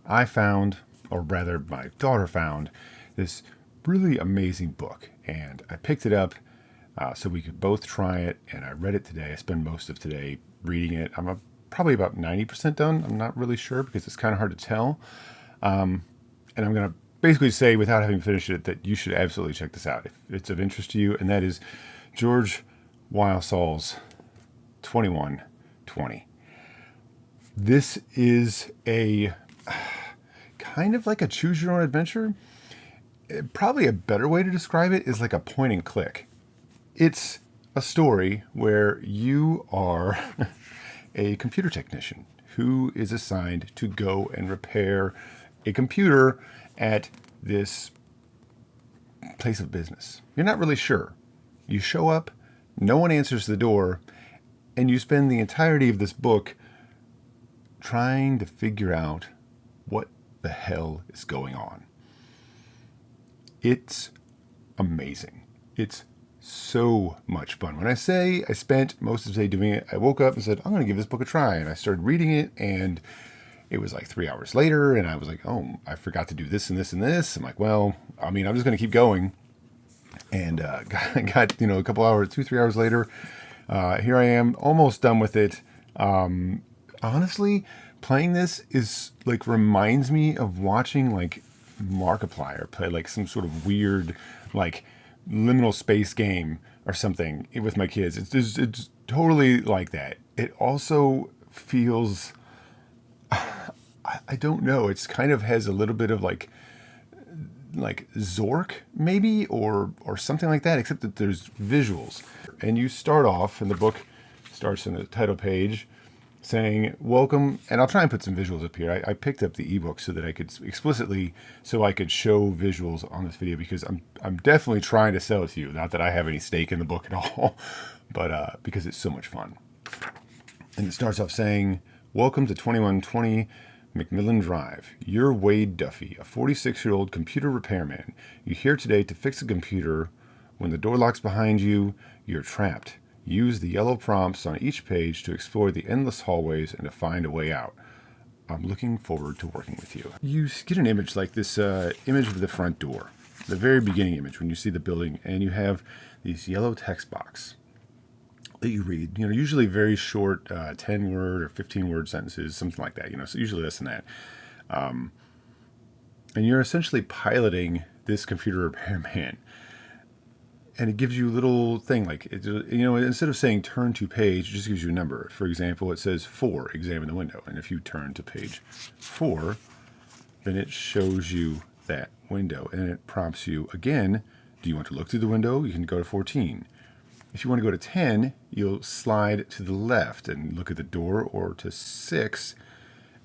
I found, or rather my daughter found, this really amazing book. And I picked it up so we could both try it. And I read it today. I spent most of today reading it. Probably about 90% done. I'm not really sure because it's kind of hard to tell. And I'm going to basically say, without having finished it, that you should absolutely check this out if it's of interest to you. And that is George Wylesol's 2120. This is a kind of like a choose your own adventure. Probably a better way to describe it is like a point and click. It's a story where you are a computer technician who is assigned to go and repair a computer at this place of business. You're not really sure. You show up, no one answers the door, and you spend the entirety of this book trying to figure out what the hell is going on. It's amazing. It's so much fun. When I say I spent most of the day doing it, I woke up and said, I'm going to give this book a try. And I started reading it, and it was like 3 hours later, and I was like, oh, I forgot to do this and this and this. I'm like, well, I'm just going to keep going. And got a couple hours, 2-3 hours later, here I am, almost done with it. Honestly, playing this is like reminds me of watching like Markiplier play like some sort of weird like liminal space game or something with my kids. It's totally like that. It also feels, I don't know. It's kind of has a little bit of like Zork maybe or something like that, except that there's visuals. And you start off, and the book starts in the title page saying, welcome, and I'll try and put some visuals up here. I picked up the ebook so that I could explicitly, so I could show visuals on this video, because I'm definitely trying to sell it to you. Not that I have any stake in the book at all, but because it's so much fun. And it starts off saying, welcome to 2120 McMillan Drive. You're Wade Duffy, a 46-year-old computer repairman. You're here today to fix a computer. When the door locks behind you, you're trapped. Use the yellow prompts on each page to explore the endless hallways and to find a way out. I'm looking forward to working with you. You get an image like this image of the front door, the very beginning image when you see the building, and you have these yellow text box that you read, usually very short 10-word or 15-word sentences, something like that, so usually less than that. And you're essentially piloting this computer repairman. And it gives you a little thing like, instead of saying turn to page, it just gives you a number. For example, it says 4, examine the window. And if you turn to page 4, then it shows you that window. And it prompts you again, do you want to look through the window? You can go to 14. If you want to go to 10, you'll slide to the left and look at the door, or to 6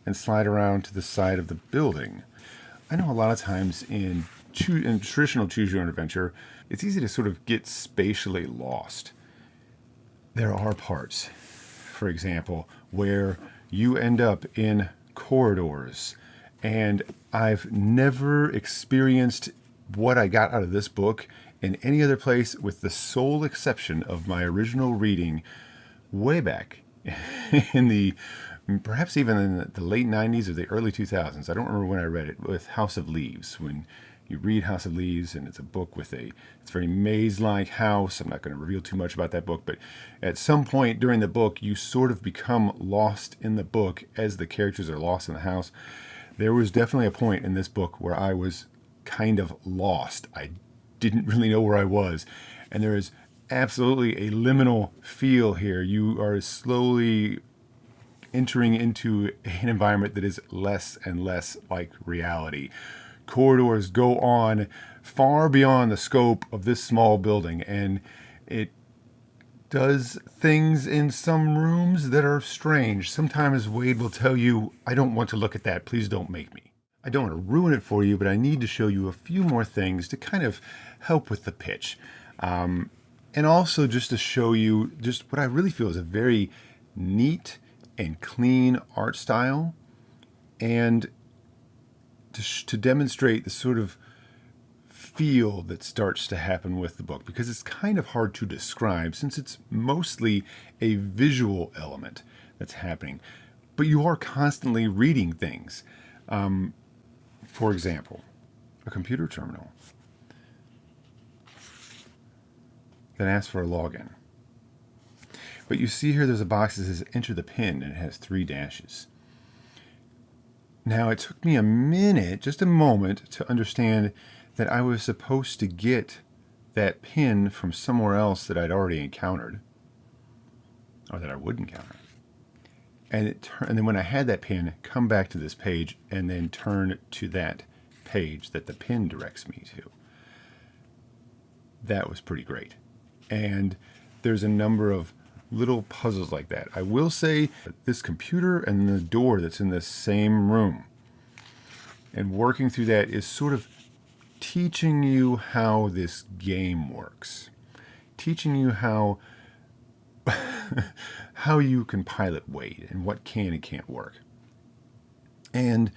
and slide around to the side of the building. I know a lot of times in traditional choose your own adventure, it's easy to sort of get spatially lost. There are parts, for example, where you end up in corridors, and I've never experienced what I got out of this book in any other place, with the sole exception of my original reading way back in the, perhaps even in the late 90s or the early 2000s. I don't remember when I read it, with House of Leaves. When you read House of Leaves, and it's a book with it's a very maze-like house. I'm not going to reveal too much about that book, but at some point during the book, you sort of become lost in the book as the characters are lost in the house. There was definitely a point in this book where I was kind of lost. I didn't really know where I was. And there is absolutely a liminal feel here. You are slowly entering into an environment that is less and less like reality. Corridors go on far beyond the scope of this small building, and it does things in some rooms that are strange. Sometimes Wade will tell you, I don't want to look at that. Please don't make me. I don't want to ruin it for you, but I need to show you a few more things to kind of help with the pitch. And also just to show you just what I really feel is a very neat and clean art style, and to demonstrate the sort of feel that starts to happen with the book, because it's kind of hard to describe since it's mostly a visual element that's happening. But you are constantly reading things. For example, a computer terminal that asks for a login. But you see here there's a box that says enter the PIN, and it has 3 dashes. Now, it took me a minute, just a moment, to understand that I was supposed to get that PIN from somewhere else that I'd already encountered, or that I would encounter. And then when I had that PIN, come back to this page and then turn to that page that the PIN directs me to. That was pretty great. And there's a number of little puzzles like that. I will say this computer and the door that's in the same room, and working through that is sort of teaching you how this game works, teaching you how you can pilot weight and what can and can't work. And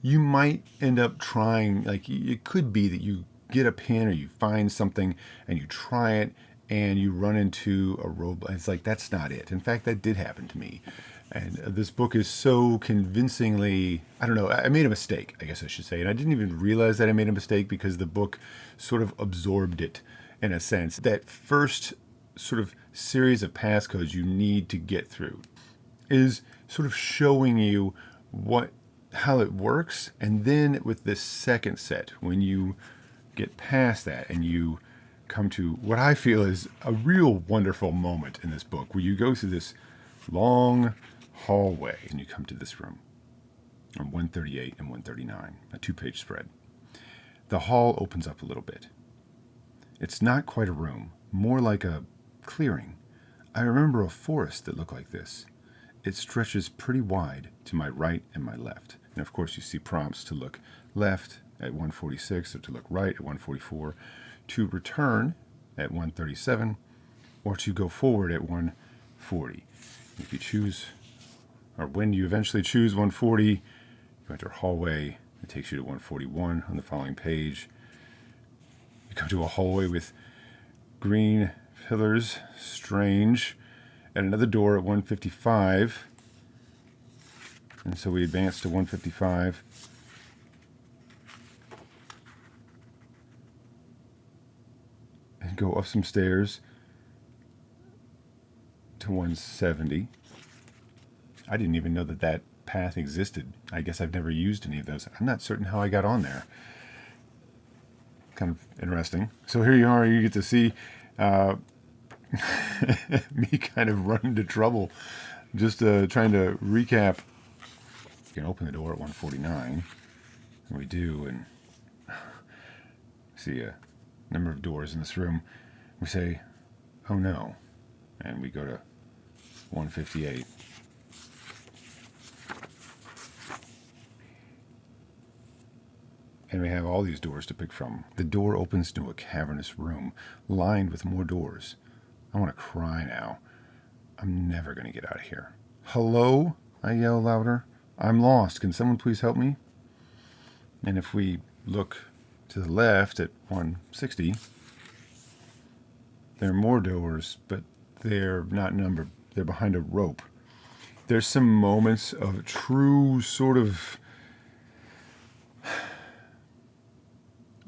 you might end up trying, like, it could be that you get a pin or you find something and you try it and you run into a roadblock. It's like, that's not it. In fact, that did happen to me. And this book is so convincingly, I don't know, I made a mistake, I guess I should say. And I didn't even realize that I made a mistake because the book sort of absorbed it in a sense. That first sort of series of passcodes you need to get through is sort of showing you how it works. And then with this second set, when you get past that and you come to what I feel is a real wonderful moment in this book, where you go through this long hallway and you come to this room on 138 and 139, a 2-page spread. The hall opens up a little bit. It's not quite a room, more like a clearing. I remember a forest that looked like this. It stretches pretty wide to my right and my left. And of course you see prompts to look left at 146 or to look right at 144, to return at 137, or to go forward at 140. If you choose, or when you eventually choose 140, you enter a hallway. It takes you to 141 on the following page. You come to a hallway with green pillars, strange, and another door at 155. And so we advance to 155. And go up some stairs to 170. I didn't even know that path existed. I guess I've never used any of those. I'm not certain how I got on there. Kind of interesting. So here you are. You get to see me kind of run into trouble. Just trying to recap. You can open the door at 149. And we do, and see a number of doors in this room. We say, oh no. And we go to 158. And we have all these doors to pick from. The door opens to a cavernous room lined with more doors. I want to cry now. I'm never going to get out of here. Hello? I yell louder. I'm lost. Can someone please help me? And if we look to the left at 160, there are more doors, but they're not numbered. They're behind a rope. There's some moments of true sort of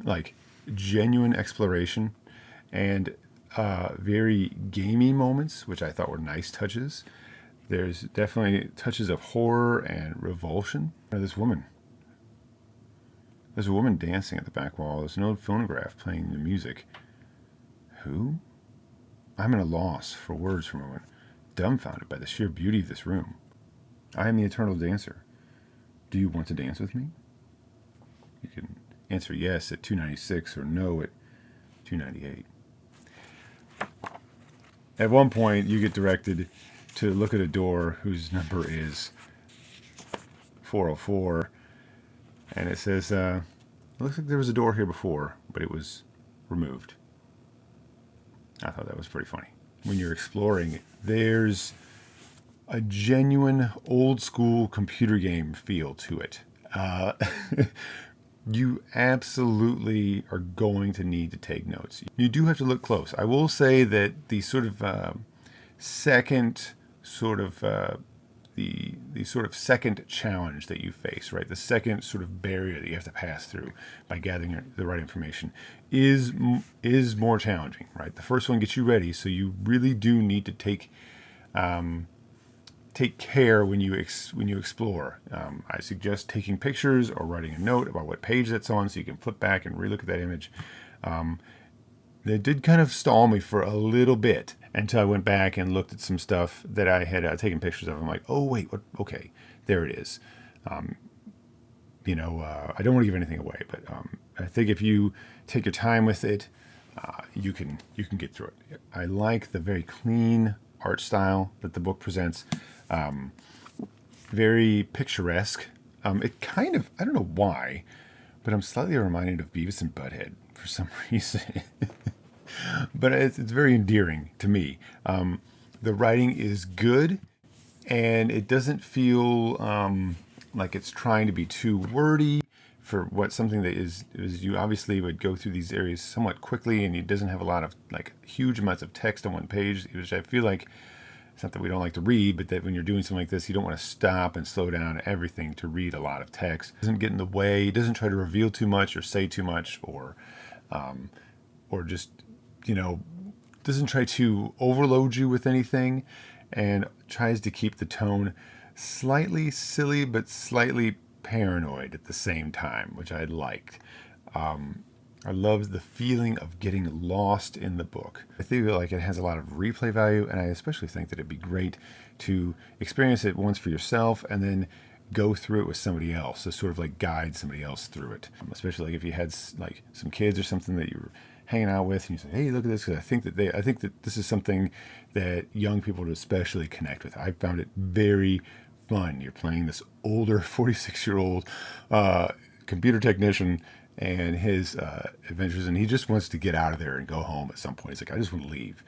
like genuine exploration and very gamey moments, which I thought were nice touches. There's definitely touches of horror and revulsion. There's a woman dancing at the back wall. There's an old phonograph playing the music. Who? I'm at a loss for words for a moment, dumbfounded by the sheer beauty of this room. I am the eternal dancer. Do you want to dance with me? You can answer yes at 296 or no at 298. At one point, you get directed to look at a door whose number is 404, and it says, it looks like there was a door here before, but it was removed. I thought that was pretty funny. When you're exploring, there's a genuine old school computer game feel to it. You absolutely are going to need to take notes. You do have to look close. I will say that the sort of second sort of the sort of second challenge that you face, right? The second sort of barrier that you have to pass through by gathering the right information is more challenging, right? The first one gets you ready, so you really do need to take care when you explore. I suggest taking pictures or writing a note about what page that's on, so you can flip back and relook at that image. That did kind of stall me for a little bit until I went back and looked at some stuff that I had taken pictures of. I'm like, oh wait, what? Okay, there it is. I don't want to give anything away, but I think if you take your time with it, you can get through it. I like the very clean art style that the book presents. Very picturesque. It kind of, I don't know why, but I'm slightly reminded of Beavis and Butthead for some reason. But it's very endearing to me. The writing is good, and it doesn't feel like it's trying to be too wordy for what something that is you obviously would go through these areas somewhat quickly, and it doesn't have a lot of like huge amounts of text on one page, which I feel like it's not that we don't like to read, but that when you're doing something like this, you don't want to stop and slow down everything to read a lot of text. It doesn't get in the way. It doesn't try to reveal too much or say too much or just, doesn't try to overload you with anything, and tries to keep the tone slightly silly but slightly paranoid at the same time, which I liked. I love the feeling of getting lost in the book. I feel like it has a lot of replay value, and I especially think that it'd be great to experience it once for yourself and then go through it with somebody else, to sort of like guide somebody else through it. Especially like if you had like some kids or something that you were hanging out with, and you say, "Hey, look at this," because I think that this is something that young people would especially connect with. I found it very fun. You're playing this older 46-year-old computer technician and his adventures, and he just wants to get out of there and go home at some point. He's like, I just want to leave.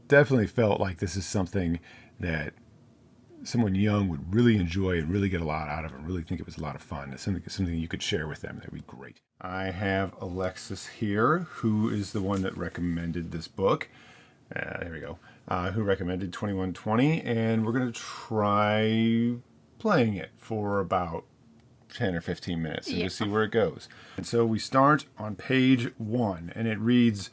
Definitely felt like this is something that someone young would really enjoy and really get a lot out of, and really think it was a lot of fun. It's something you could share with them. That'd be great. I have Alexis here, who is the one that recommended this book. There we go. Who recommended 2120, and we're going to try playing it for about 10 or 15 minutes and just see where it goes. And so we start on page 1, and it reads,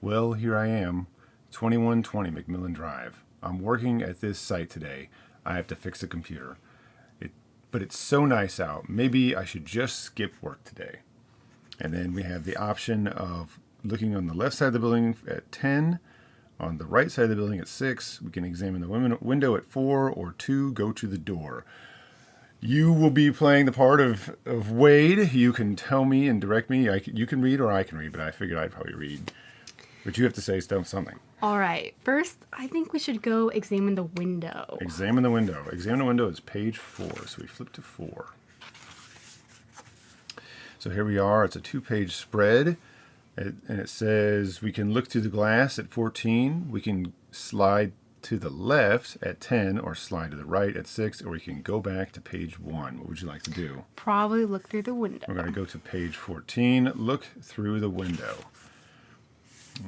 "Well, here I am, 2120 McMillan Drive. I'm working at this site today. I have to fix a computer. But it's so nice out. Maybe I should just skip work today." And then we have the option of looking on the left side of the building at 10, on the right side of the building at 6. We can examine the window at 4, or 2, go to the door. You will be playing the part of Wade. You can tell me and direct me. You can read or I can read, but I figured I'd probably read. But you have to say something. All right. First, I think we should go examine the window. Examine the window. Examine the window is page 4, so we flip to 4. So here we are. It's a 2-page spread, and it says we can look through the glass at 14. We can slide to the left at 10, or slide to the right at 6, or we can go back to page 1. What would you like to do? Probably look through the window. We're going to go to page 14. Look through the window.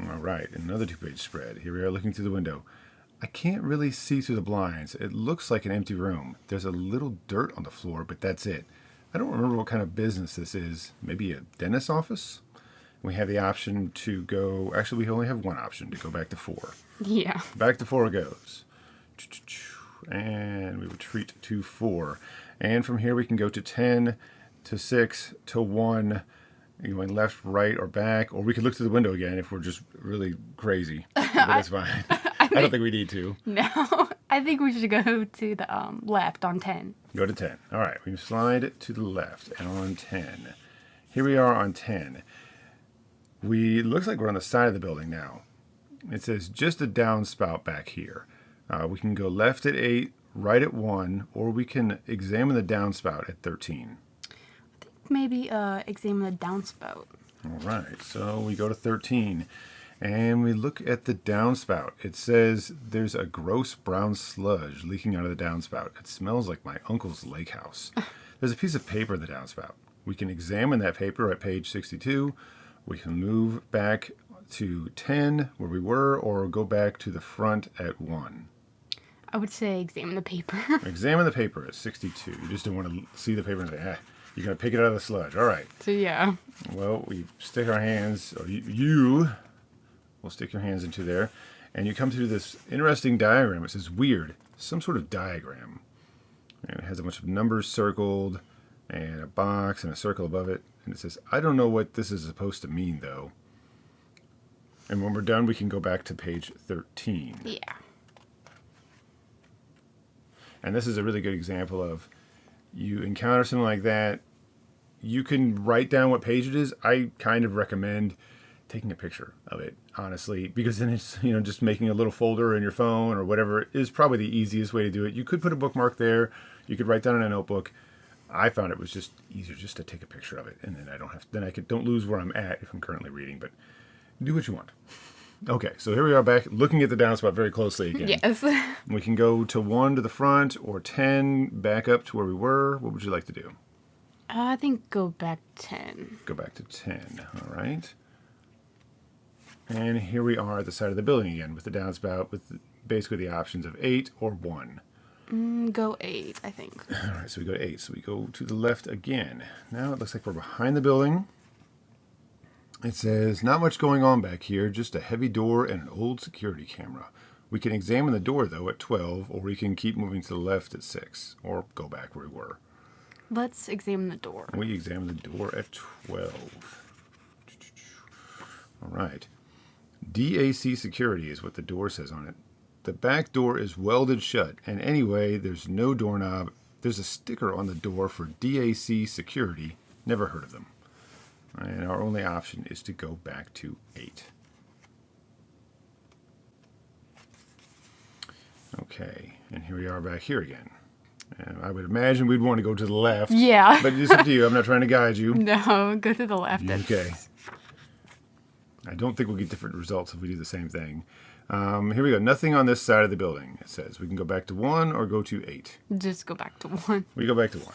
All right, another 2-page spread. Here we are looking through the window. I can't really see through the blinds. It looks like an empty room. There's a little dirt on the floor, but that's it. I don't remember what kind of business this is. Maybe a dentist's office? We have the option to go... Actually, we only have one option, to go back to 4. Yeah. Back to 4 goes. And we retreat to 4. And from here we can go to 10, to 6, to 1... going left, right, or back, or we could look through the window again if we're just really crazy. But that's fine. I don't think we need to. No, I think we should go to the left on 10. Go to 10. All right, we slide to the left and on 10. Here we are on 10. Looks like we're on the side of the building now. It says just a downspout back here. We can go left at 8, right at 1, or we can examine the downspout at 13. Maybe examine the downspout. All right, so we go to 13, and we look at the downspout. It says there's a gross brown sludge leaking out of the downspout. It smells like my uncle's lake house. There's a piece of paper in the downspout. We can examine that paper at page 62. We can move back to 10, where we were, or go back to the front at 1. I would say examine the paper. Examine the paper at 62. You just don't want to see the paper and say, you're going to pick it out of the sludge. All right. So yeah. Well, we stick our hands, or you will stick your hands into there, and you come through this interesting diagram. It says weird, some sort of diagram. And it has a bunch of numbers circled, and a box, and a circle above it. And it says, I don't know what this is supposed to mean, though. And when we're done, we can go back to page 13. Yeah. And this is a really good example of you encounter something like that. You can write down what page it is. I kind of recommend taking a picture of it, honestly, because then it's, just making a little folder in your phone or whatever is probably the easiest way to do it. You could put a bookmark there. You could write down in a notebook. I found it was just easier just to take a picture of it, and then don't lose where I'm at if I'm currently reading, but do what you want. Okay, so here we are back looking at the downspout very closely again. Yes. We can go to 1 to the front or 10 back up to where we were. What would you like to do? I think go back 10. Go back to 10. All right. And here we are at the side of the building again with the downspout with basically the options of 8 or 1. Go 8, I think. All right, so we go to 8. So we go to the left again. Now it looks like we're behind the building. It says, not much going on back here, just a heavy door and an old security camera. We can examine the door, though, at 12, or we can keep moving to the left at 6, or go back where we were. Let's examine the door. We examine the door at 12. All right. DAC security is what the door says on it. The back door is welded shut, and anyway, there's no doorknob. There's a sticker on the door for DAC security. Never heard of them. And our only option is to go back to 8. Okay, and here we are back here again. And I would imagine we'd want to go to the left. Yeah. But it's up to you. I'm not trying to guide you. No, go to the left. Okay. I don't think we'll get different results if we do the same thing. Here we go. Nothing on this side of the building, it says. We can go back to 1 or go to 8. Just go back to 1. We go back to 1.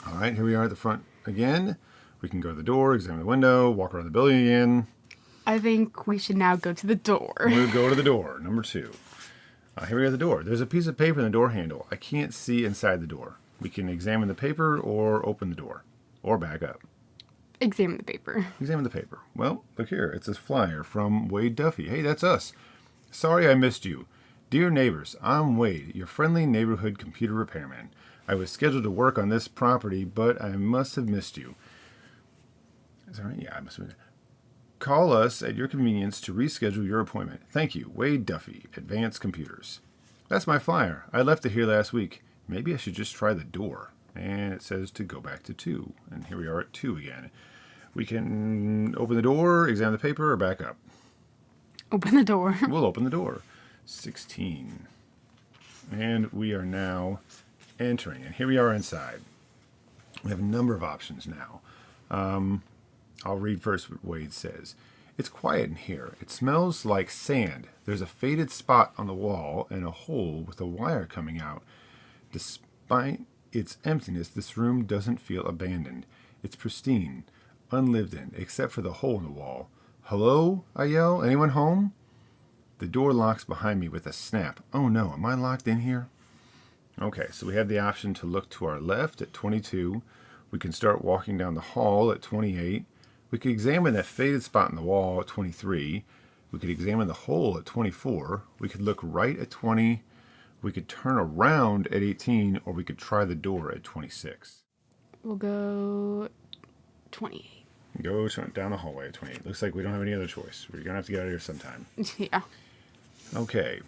All right, here we are at the front again. We can go to the door, examine the window, walk around the building again. I think we should now go to the door. We'll go to the door, number 2. Here we are at the door. There's a piece of paper in the door handle. I can't see inside the door. We can examine the paper or open the door or back up. Examine the paper. Examine the paper. Well, look here. It's a flyer from Wade Duffy. Hey, that's us. Sorry I missed you. Dear neighbors, I'm Wade, your friendly neighborhood computer repairman. I was scheduled to work on this property, but I must have missed you. Is that right? Yeah, I must have. Call us at your convenience to reschedule your appointment. Thank you, Wade Duffy, Advanced Computers. That's my flyer. I left it here last week. Maybe I should just try the door. And it says to go back to 2. And here we are at 2 again. We can open the door, examine the paper, or back up. Open the door. We'll open the door. 16. And we are now entering. And here we are inside. We have a number of options now. I'll read first what Wade says. It's quiet in here. It smells like sand. There's a faded spot on the wall and a hole with a wire coming out. Despite its emptiness, this room doesn't feel abandoned. It's pristine, unlived in, except for the hole in the wall. Hello? I yell. Anyone home? The door locks behind me with a snap. Oh no, am I locked in here? Okay, so we have the option to look to our left at 22. We can start walking down the hall at 28. We could examine that faded spot in the wall at 23. We could examine the hole at 24. We could look right at 20. We could turn around at 18, or we could try the door at 26. We'll go 28. Go down the hallway at 28. Looks like we don't have any other choice. We're going to have to get out of here sometime. Yeah. Okay.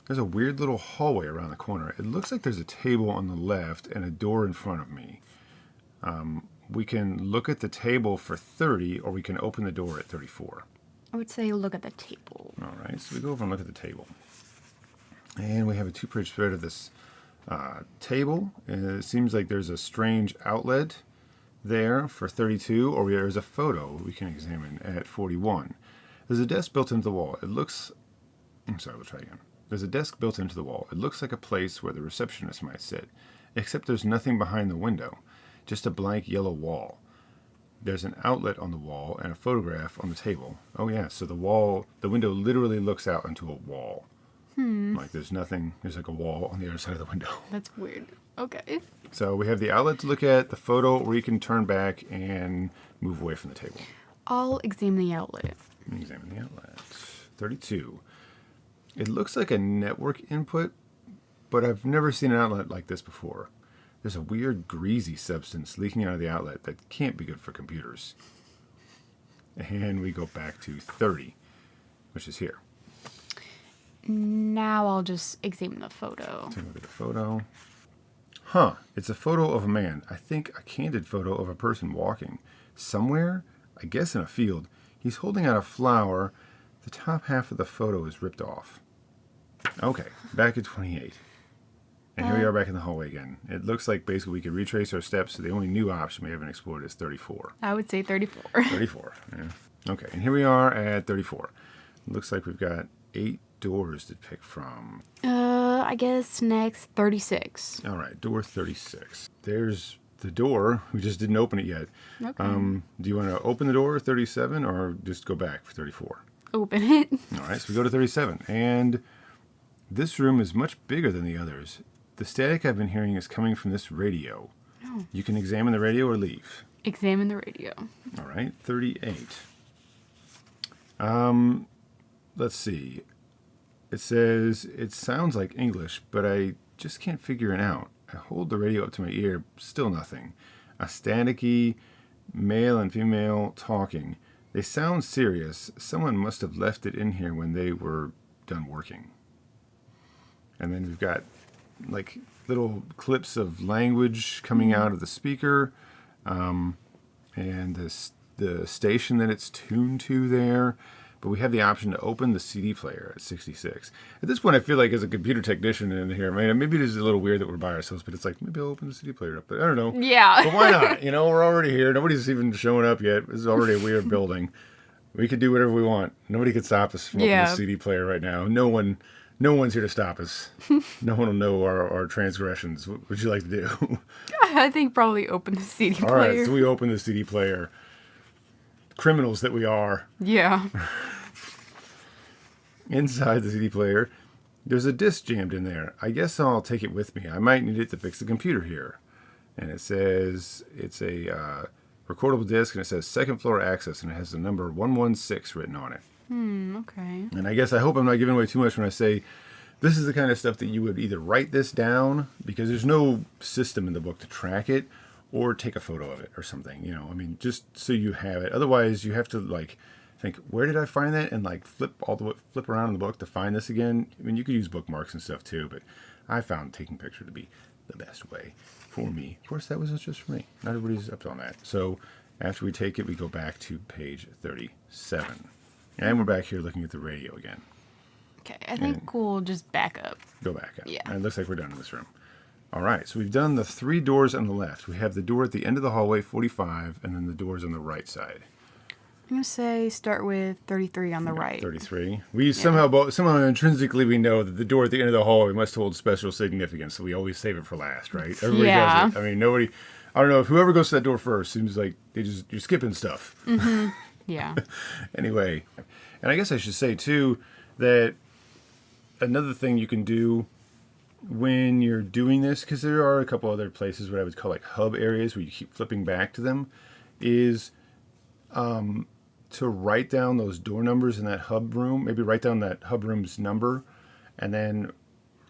There's a weird little hallway around the corner. It looks like there's a table on the left and a door in front of me. We can look at the table for 30, or we can open the door at 34. I would say look at the table. All right, so we go over and look at the table. And we have a 2-page spread of this table. And it seems like there's a strange outlet there for 32, or there's a photo we can examine at 41. There's a desk built into the wall. We'll try again. There's a desk built into the wall. It looks like a place where the receptionist might sit, except there's nothing behind the window, just a blank yellow wall. There's an outlet on the wall and a photograph on the table. Oh yeah, so the window literally looks out into a wall. Like there's nothing, there's like a wall on the other side of the window. That's weird. Okay. So we have the outlet to look at, the photo where you can turn back and move away from the table. I'll examine the outlet. Examine the outlet. 32. It looks like a network input, but I've never seen an outlet like this before. There's a weird greasy substance leaking out of the outlet that can't be good for computers. And we go back to 30, which is here. Now I'll just examine the photo. Take a look at the photo. Huh, it's a photo of a man. I think a candid photo of a person walking. Somewhere, I guess in a field, he's holding out a flower. The top half of the photo is ripped off. Okay, back at 28. And here we are back in the hallway again. It looks like basically we could retrace our steps, so the only new option we haven't explored is 34. I would say 34. 34, yeah. Okay, and here we are at 34. Looks like we've got 8 doors to pick from. I guess next 36. All right, door 36. There's the door. We just didn't open it yet. Okay. Do you want to open the door, 37, or just go back for 34? Open it. All right, so we go to 37. And this room is much bigger than the others. The static I've been hearing is coming from this radio. Oh. You can examine the radio or leave. Examine the radio. All right, 38. Let's see. It says, it sounds like English, but I just can't figure it out. I hold the radio up to my ear, still nothing. A staticky male and female talking. They sound serious. Someone must have left it in here when they were done working. And then we've got like little clips of language coming out of the speaker, and the station that it's tuned to there. But we have the option to open the CD player at 66. At this point, I feel like as a computer technician in here, man, maybe it is a little weird that we're by ourselves, but it's like, maybe I'll open the CD player up. But I don't know. Yeah. But why not? You know, we're already here. Nobody's even showing up yet. This is already a weird building. We could do whatever we want. Nobody can stop us from opening the CD player right now. No one's here to stop us. No one will know our transgressions. What would you like to do? I think probably open the CD player. All right, so we open the CD player. Criminals that we are. Yeah. Inside the CD player, there's a disc jammed in there. I guess I'll take it with me. I might need it to fix the computer here. And it says it's a recordable disc, and it says second floor access, and it has the number 116 written on it. Okay. And I guess I hope I'm not giving away too much when I say this is the kind of stuff that you would either write this down, because there's no system in the book to track it, or take a photo of it or something, you know. I mean, just so you have it. Otherwise, you have to like think, where did I find that? And like flip around in the book to find this again. I mean, you could use bookmarks and stuff too, but I found taking pictures to be the best way for me. Of course, that was just for me. Not everybody's up on that. So after we take it, we go back to page 37. And we're back here looking at the radio again. Okay, I think we'll just back up. Go back up. Yeah. And it looks like we're done in this room. All right, so we've done the 3 doors on the left. We have the door at the end of the hallway, 45, and then the doors on the right side. I'm going to say start with 33 on the right. 33. We somehow intrinsically we know that the door at the end of the hallway must hold special significance, so we always save it for last, right? Everybody does it. I mean, nobody, I don't know, if whoever goes to that door first seems like you're skipping stuff. Mm-hmm. Yeah. Anyway, and I guess I should say too that another thing you can do when you're doing this, because there are a couple other places what I would call like hub areas where you keep flipping back to them, is to write down those door numbers in that hub room. Maybe write down that hub room's number, and then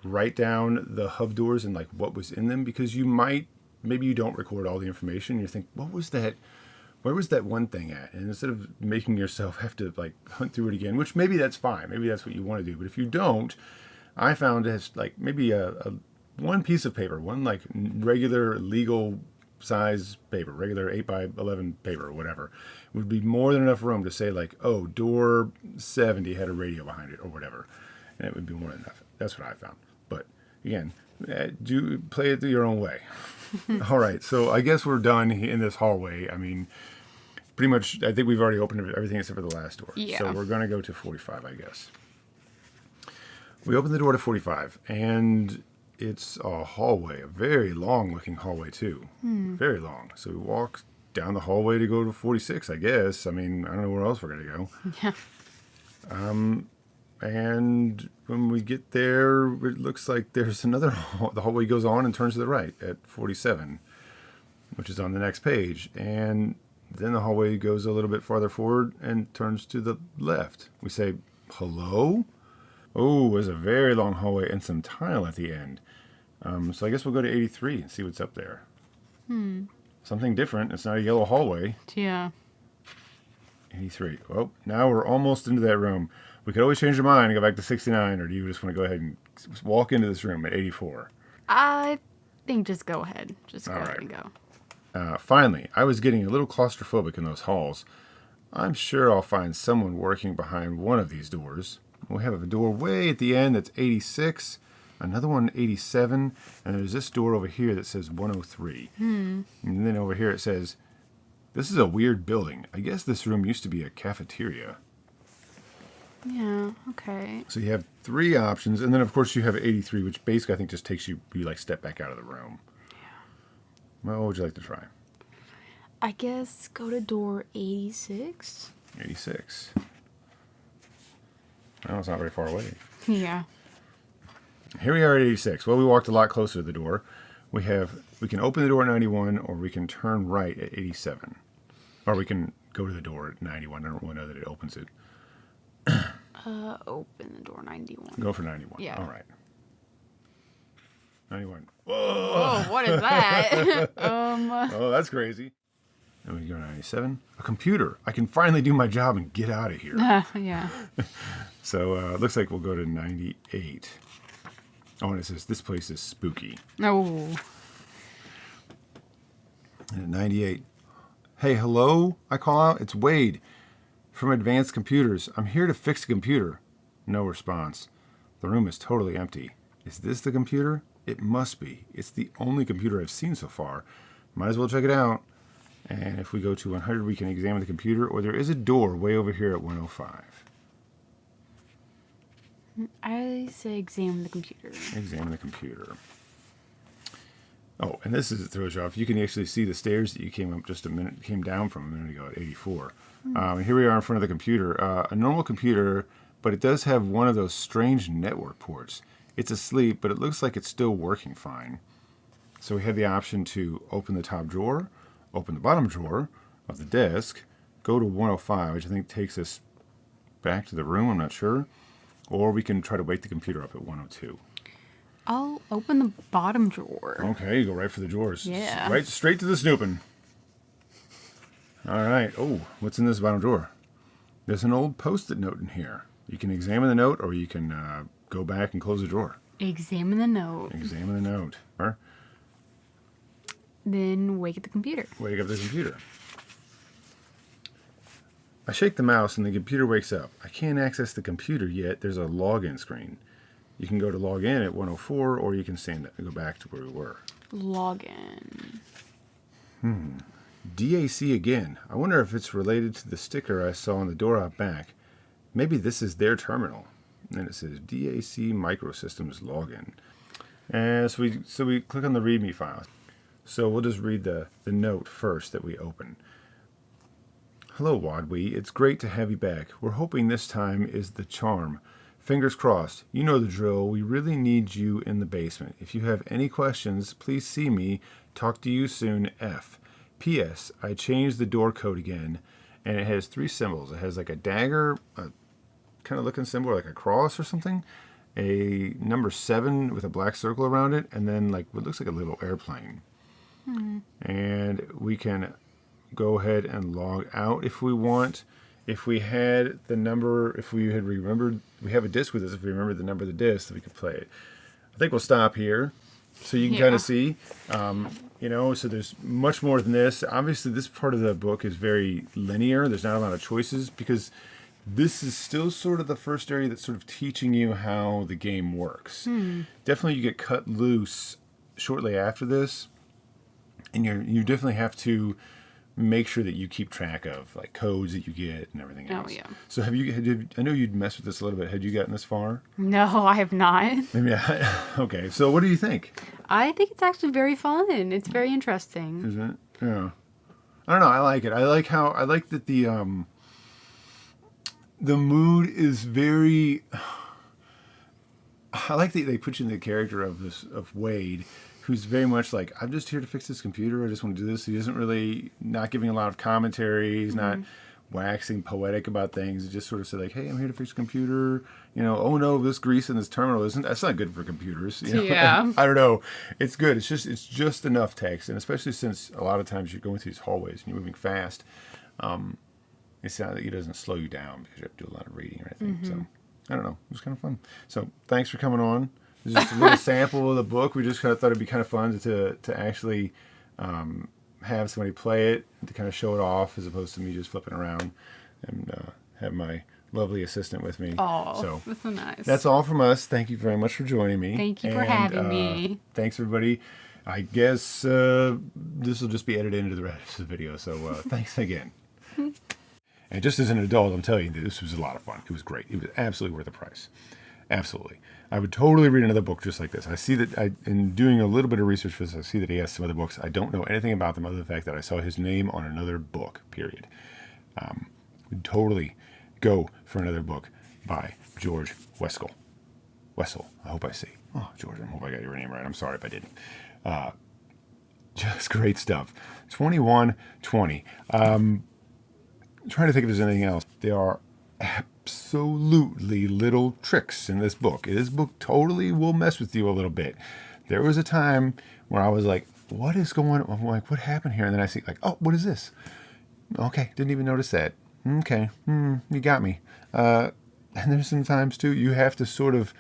write down the hub doors and like what was in them, because maybe you don't record all the information. You think, what was that? Where was that one thing at? And instead of making yourself have to like hunt through it again, which maybe that's fine. Maybe that's what you want to do. But if you don't, I found it's like maybe a one piece of paper, one like regular legal size paper, regular 8 by 11 paper or whatever, would be more than enough room to say like, oh, door 70 had a radio behind it or whatever. And it would be more than enough. That's what I found. But again, do play it your own way. All right, so I guess we're done in this hallway. I mean, pretty much, I think we've already opened everything except for the last door. Yeah. So we're going to go to 45, I guess. We open the door to 45, and it's a hallway, a very long-looking hallway, too. Very long. So we walk down the hallway to go to 46, I guess. I mean, I don't know where else we're going to go. Yeah. And when we get there, it looks like there's another the hallway goes on and turns to the right at 47, which is on the next page. And then the hallway goes a little bit farther forward and turns to the left. We say, hello? Oh, there's a very long hallway and some tile at the end. So I guess we'll go to 83 and see what's up there. Something different. It's not a yellow hallway. Yeah. 83. Well, now we're almost into that room. We could always change our mind and go back to 69, or do you just want to go ahead and walk into this room at 84? I think just go ahead. Just go All ahead right. and go. Finally, I was getting a little claustrophobic in those halls. I'm sure I'll find someone working behind one of these doors. We have a door way at the end that's 86, another one 87, and there's this door over here that says 103. And then over here it says, this is a weird building. I guess this room used to be a cafeteria. Yeah, okay. So you have 3 options, and then of course you have 83, which basically I think just takes you like step back out of the room. Yeah. Well, what would you like to try? I guess go to door 86. 86. Well, it's not very far away. Yeah. Here we are at 86. Well, we walked a lot closer to the door. We can open the door at 91, or we can turn right at 87. Or we can go to the door at 91. I don't really know that it opens it. Open the door 91. Go for 91. Yeah. All right. 91. Oh, what is that? Oh, that's crazy. And we go 97. A computer. I can finally do my job and get out of here. Yeah. So it looks like we'll go to 98. Oh, and it says this place is spooky. Oh. And at 98. Hey, hello? I call out. It's Wade from Advanced Computers. I'm here to fix a computer. No response. The room is totally empty. Is this the computer? It must be. It's the only computer I've seen so far. Might as well check it out. And if we go to 100, we can examine the computer, or there is a door way over here at 105. I say examine the computer. Examine the computer. Oh, and this is throws you off. You can actually see the stairs that you came down from a minute ago at 84. And here we are in front of the computer. A normal computer, but it does have one of those strange network ports. It's asleep, but it looks like it's still working fine. So we have the option to open the top drawer, open the bottom drawer of the desk, go to 105, which I think takes us back to the room, I'm not sure. Or we can try to wake the computer up at 102. I'll open the bottom drawer. Okay, you go right for the drawers. Yeah. Right straight to the snooping. All right. Oh, what's in this bottom drawer? There's an old Post-it note in here. You can examine the note, or you can go back and close the drawer. Examine the note. Examine the note. Or Then wake up the computer. wake up the computer. I shake the mouse and the computer wakes up. I can't access the computer yet. There's a login screen. You can go to log in at 104, or you can go back to where we were. Login. DAC again. I wonder if it's related to the sticker I saw on the door out back. Maybe this is their terminal. And then it says DAC Microsystems Login. And so we click on the README file. So we'll just read the note first that we open. Hello, Wadwee. It's great to have you back. We're hoping this time is the charm. Fingers crossed. You know the drill. We really need you in the basement. If you have any questions, please see me. Talk to you soon, F. P.S. I changed the door code again, and it has 3 symbols. It has like a dagger, a kind of looking symbol, like a cross or something, a number 7 with a black circle around it, and then like what looks like a little airplane. And we can go ahead and log out if we want. If we had the number, if we had remembered, we have a disc with us, if we remember the number of the disc, we could play it. I think we'll stop here so you can kind of see, so there's much more than this. Obviously, this part of the book is very linear. There's not a lot of choices because this is still sort of the first area that's sort of teaching you how the game works. Definitely you get cut loose shortly after this, and you definitely have to make sure that you keep track of like codes that you get and everything else. Oh, yeah. So I know you'd messed with this a little bit. Had you gotten this far? No, I have not. Maybe. Okay. So what do you think? I think it's actually very fun. It's very interesting. Is it? Yeah. I don't know. I like it. I like that the mood is very. I like that they put you in the character of Wade, who's very much like, I'm just here to fix this computer. I just want to do this. He isn't really not giving a lot of commentary. He's not waxing poetic about things. He just sort of said like, hey, I'm here to fix a computer. Oh no, this grease in this terminal that's not good for computers. Yeah. I don't know. It's good. It's just enough text, and especially since a lot of times you're going through these hallways and you're moving fast. It's not that it doesn't slow you down because you have to do a lot of reading or anything. So I don't know. It was kind of fun. So thanks for coming on. This is just a little sample of the book. We just kind of thought it'd be kind of fun to actually have somebody play it and to kind of show it off as opposed to me just flipping around and have my lovely assistant with me. Oh, so that's so nice. That's all from us. Thank you very much for joining me. Thank you for having me. Thanks, everybody. I guess this will just be edited into the rest of the video. So thanks again. And just as an adult, I'm telling you, this was a lot of fun. It was great. It was absolutely worth the price. Absolutely. I would totally read another book just like this. I see that in doing a little bit of research for this, I see that he has some other books. I don't know anything about them other than the fact that I saw his name on another book, period. Would totally go for another book by George Wylesol. I hope I say. Oh, George, I hope I got your name right. I'm sorry if I didn't. Just great stuff. 2120. Trying to think if there's anything else. There are absolutely little tricks in this book. This book totally will mess with you a little bit. There was a time where I was like, what is going on? I'm like, what happened here? And then I see like, oh, what is this? Okay, didn't even notice that. Okay, you got me. And there's some times too, you have to sort of,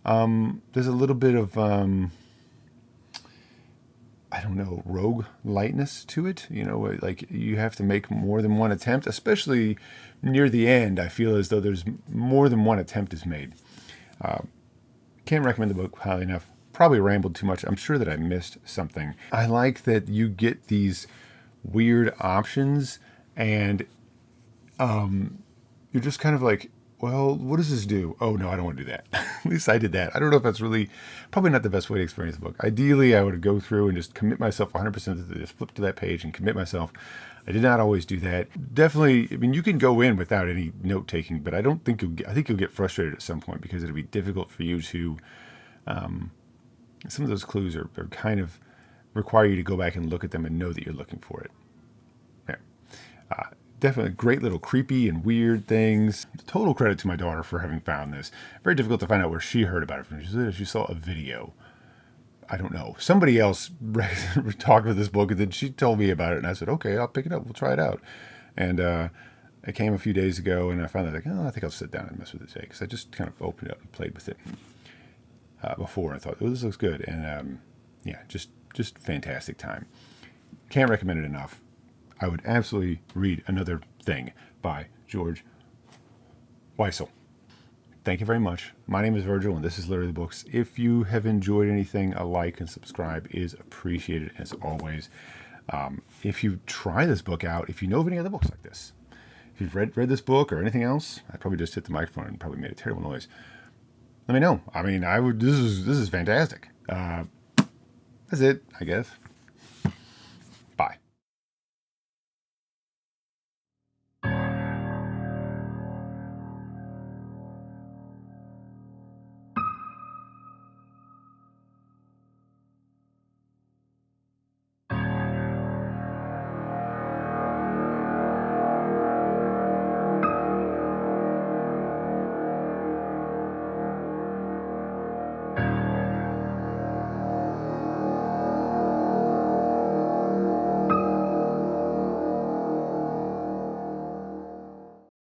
there's a little bit of, I don't know, rogue lightness to it. Like you have to make more than one attempt, especially near the end. I feel as though there's more than one attempt is made. Can't recommend the book highly enough. Probably rambled too much. I'm sure that I missed something. I like that you get these weird options and you're just kind of like, well, what does this do? Oh, no, I don't want to do that. At least I did that. I don't know if that's probably not the best way to experience the book. Ideally, I would go through and just commit myself 100% to just flip to that page and commit myself. I did not always do that. Definitely, I mean, you can go in without any note-taking, but I think you'll get frustrated at some point because it'll be difficult for you to, some of those clues are kind of require you to go back and look at them and know that you're looking for it. Yeah. Definitely great little creepy and weird things. Total credit to my daughter for having found this. Very difficult to find out where she heard about it from. She saw a video. I don't know. Somebody else talked about this book and then she told me about it and I said, okay, I'll pick it up. We'll try it out. And it came a few days ago and I found out like, oh, I think I'll sit down and mess with it today because I just kind of opened it up and played with it before and I thought, oh, this looks good. And yeah, just fantastic time. Can't recommend it enough. I would absolutely read another thing by George Wylesol. Thank you very much. My name is Virgil, and this is Literally the Books. If you have enjoyed anything, a like and subscribe is appreciated as always. If you try this book out, if you know of any other books like this, if you've read this book or anything else, I probably just hit the microphone and probably made a terrible noise. Let me know. I mean, I would. This is fantastic. That's it, I guess.